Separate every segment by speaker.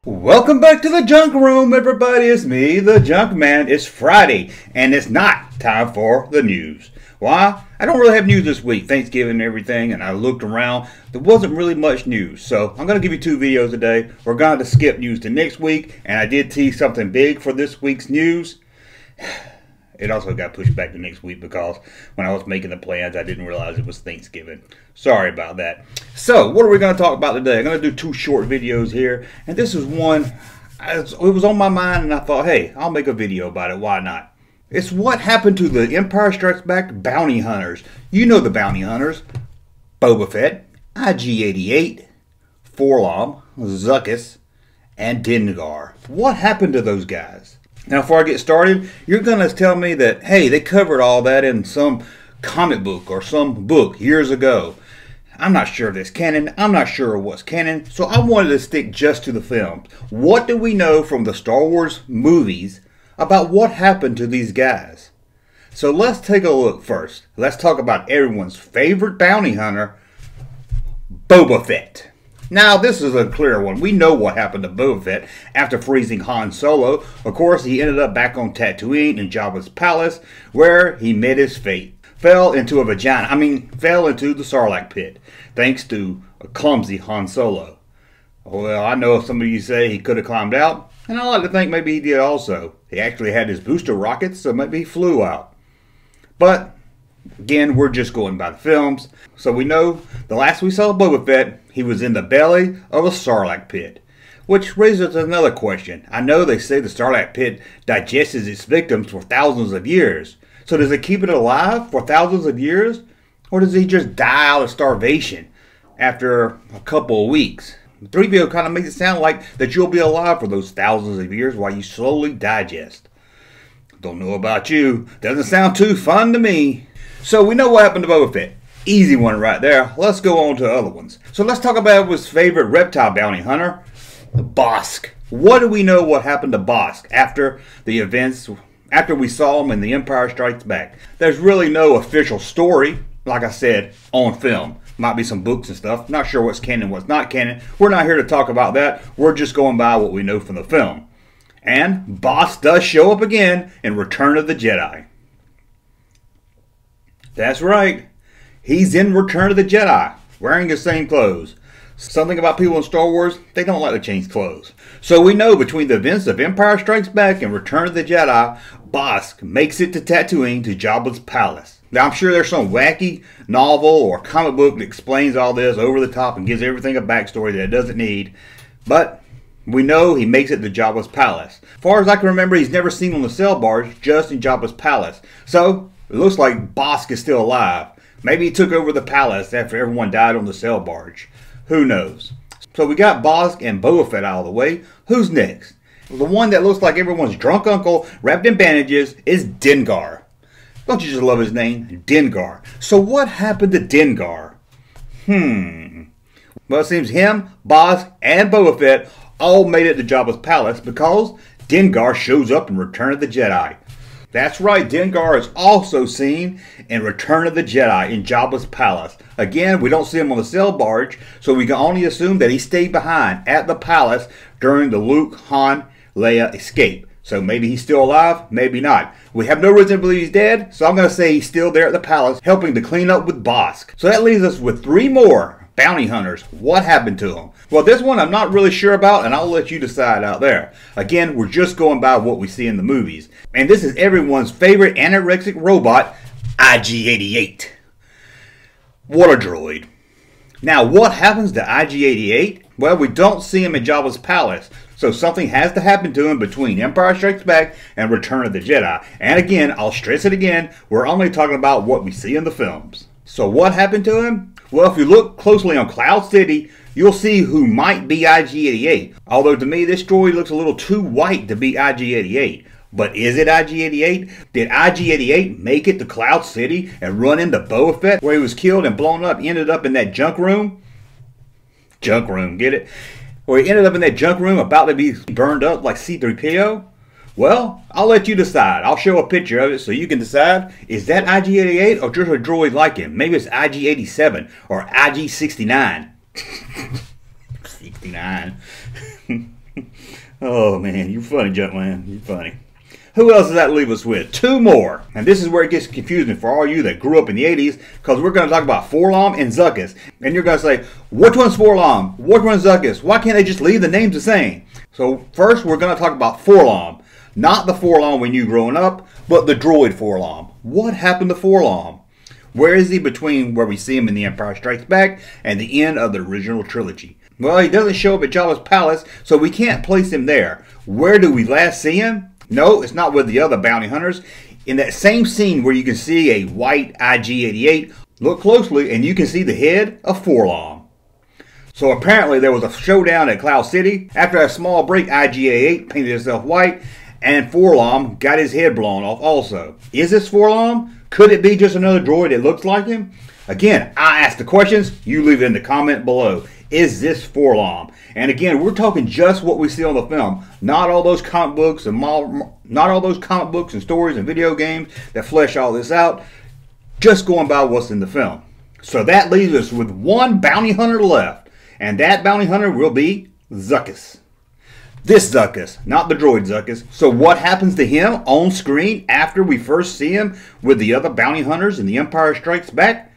Speaker 1: Welcome back to the Junk Room, everybody. It's me, the Junkman. It's Friday, and it's not time for the news. Why? I don't really have news this week, Thanksgiving and everything, and I looked around. There wasn't really much news, so I'm going to give you 2 videos today. We're going to skip news to next week, and I did tease something big for this week's news. It also got pushed back to next week because when I was making the plans, I didn't realize it was Thanksgiving. Sorry about that. So, what are we going to talk about today? I'm going to do 2 short videos here. And this is one, it was on my mind and I thought, hey, I'll make a video about it. Why not? It's what happened to the Empire Strikes Back bounty hunters. You know the bounty hunters. Boba Fett, IG-88, Forlom, Sukas, and Dengar. What happened to those guys? Now, before I get started, you're going to tell me that, hey, they covered all that in some comic book or some book years ago. I'm not sure if it's canon. I'm not sure what's canon. So I wanted to stick just to the films. What do we know from the Star Wars movies about what happened to these guys? So let's take a look first. Let's talk about everyone's favorite bounty hunter, Boba Fett. Now, this is a clear one. We know what happened to Boba Fett after freezing Han Solo. Of course, he ended up back on Tatooine in Jabba's palace, where he met his fate. Fell into the Sarlacc pit, thanks to a clumsy Han Solo. Well, I know some of you say he could have climbed out, and I like to think maybe he did also. He actually had his booster rockets, so maybe he flew out. But again, we're just going by the films. So we know the last we saw Boba Fett, he was in the belly of a Sarlacc pit. Which raises another question. I know they say the Sarlacc pit digests its victims for thousands of years. So does it keep it alive for thousands of years? Or does he just die out of starvation after a couple of weeks? 3PO kind of makes it sound like that you'll be alive for those thousands of years while you slowly digest. Don't know about you. Doesn't sound too fun to me. So we know what happened to Boba Fett. Easy one right there. Let's go on to other ones. So let's talk about his favorite reptile bounty hunter, Bossk. What do we know what happened to Bossk after the events, after we saw him in The Empire Strikes Back? There's really no official story, like I said, on film. Might be some books and stuff. Not sure what's canon, what's not canon. We're not here to talk about that. We're just going by what we know from the film. And Bossk does show up again in Return of the Jedi. That's right. He's in Return of the Jedi, wearing the same clothes. Something about people in Star Wars, they don't like to change clothes. So we know between the events of Empire Strikes Back and Return of the Jedi, Bossk makes it to Tatooine to Jabba's palace. Now I'm sure there's some wacky novel or comic book that explains all this over the top and gives everything a backstory that it doesn't need. But we know he makes it to Jabba's palace. As far as I can remember, he's never seen on the sail barge, just in Jabba's palace. So it looks like Bossk is still alive. Maybe he took over the palace after everyone died on the sail barge. Who knows? So we got Bossk and Boba Fett out of the way. Who's next? The one that looks like everyone's drunk uncle wrapped in bandages is Dengar. Don't you just love his name? Dengar. So what happened to Dengar? Well, it seems him, Bossk, and Boba Fett all made it to Jabba's palace because Dengar shows up in Return of the Jedi. That's right, Dengar is also seen in Return of the Jedi in Jabba's palace. Again, we don't see him on the sail barge, so we can only assume that he stayed behind at the palace during the Luke, Han, Leia escape. So maybe he's still alive, maybe not. We have no reason to believe he's dead, so I'm going to say he's still there at the palace helping to clean up with Bossk. So that leaves us with 3 more bounty hunters. What happened to them? Well, this one I'm not really sure about, and I'll let you decide out there. Again, we're just going by what we see in the movies. And this is everyone's favorite anorexic robot, IG-88. What a droid. Now, what happens to IG-88? Well, we don't see him in Jabba's palace, so something has to happen to him between Empire Strikes Back and Return of the Jedi. And again, I'll stress it again, we're only talking about what we see in the films. So what happened to him? Well, if you look closely on Cloud City, you'll see who might be IG-88. Although to me, this droid looks a little too white to be IG-88. But is it IG-88? Did IG-88 make it to Cloud City and run into Boba Fett where he was killed and blown up, ended up in that junk room? Junk room, get it? Where he ended up in that junk room about to be burned up like C-3PO? Well, I'll let you decide. I'll show a picture of it so you can decide, is that IG-88 or just a droid like him? Maybe it's IG-87 or IG-69. 69. Oh man, you're funny, Junkman. You're funny. Who else does that leave us with? Two more. And this is where it gets confusing for all you that grew up in the 80s, because we're going to talk about Forlom and Sukas. And you're going to say, which one's Forlom? Which one's Sukas? Why can't they just leave the names the same? So first we're going to talk about Forlom. Not the Forlom we knew growing up, but the droid Forlom. What happened to Forlom? Where is he between where we see him in The Empire Strikes Back and the end of the original trilogy? Well, he doesn't show up at Jabba's palace, so we can't place him there. Where do we last see him? No, it's not with the other bounty hunters. In that same scene where you can see a white IG-88, look closely and you can see the head of Forlom. So apparently there was a showdown at Cloud City. After a small break, IG-88 painted himself white and Forlom got his head blown off also. Is this Forlom? Could it be just another droid that looks like him? Again, I ask the questions, you leave it in the comment below. Is this Forlom? And again, we're talking just what we see on the film, not all those comic books and stories and video games that flesh all this out. Just going by what's in the film. So that leaves us with one bounty hunter left, and that bounty hunter will be Sukas. This Sukas, not the droid Sukas. So what happens to him on screen after we first see him with the other bounty hunters in The Empire Strikes Back?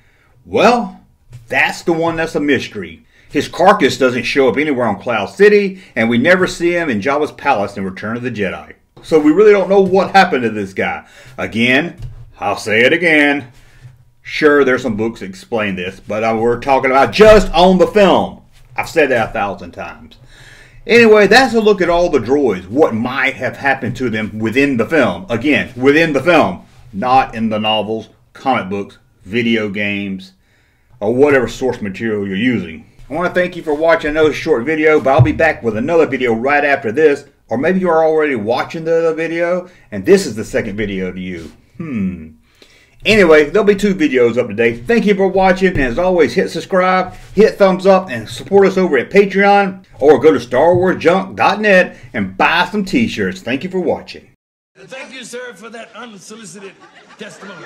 Speaker 1: Well, that's the one that's a mystery. His carcass doesn't show up anywhere on Cloud City, and we never see him in Jabba's palace in Return of the Jedi. So we really don't know what happened to this guy. Again, I'll say it again. Sure, there's some books that explain this, but we're talking about just on the film. I've said that 1,000 times. Anyway, that's a look at all the droids, what might have happened to them within the film. Again, within the film, not in the novels, comic books, video games, or whatever source material you're using. I want to thank you for watching another short video, but I'll be back with another video right after this. Or maybe you are already watching the other video, and this is the second video to you. Anyway, there'll be 2 videos up today. Thank you for watching, and as always, hit subscribe, hit thumbs up, and support us over at Patreon, or go to StarWarsJunk.net and buy some t-shirts. Thank you for watching.
Speaker 2: Thank you, sir, for that unsolicited testimony.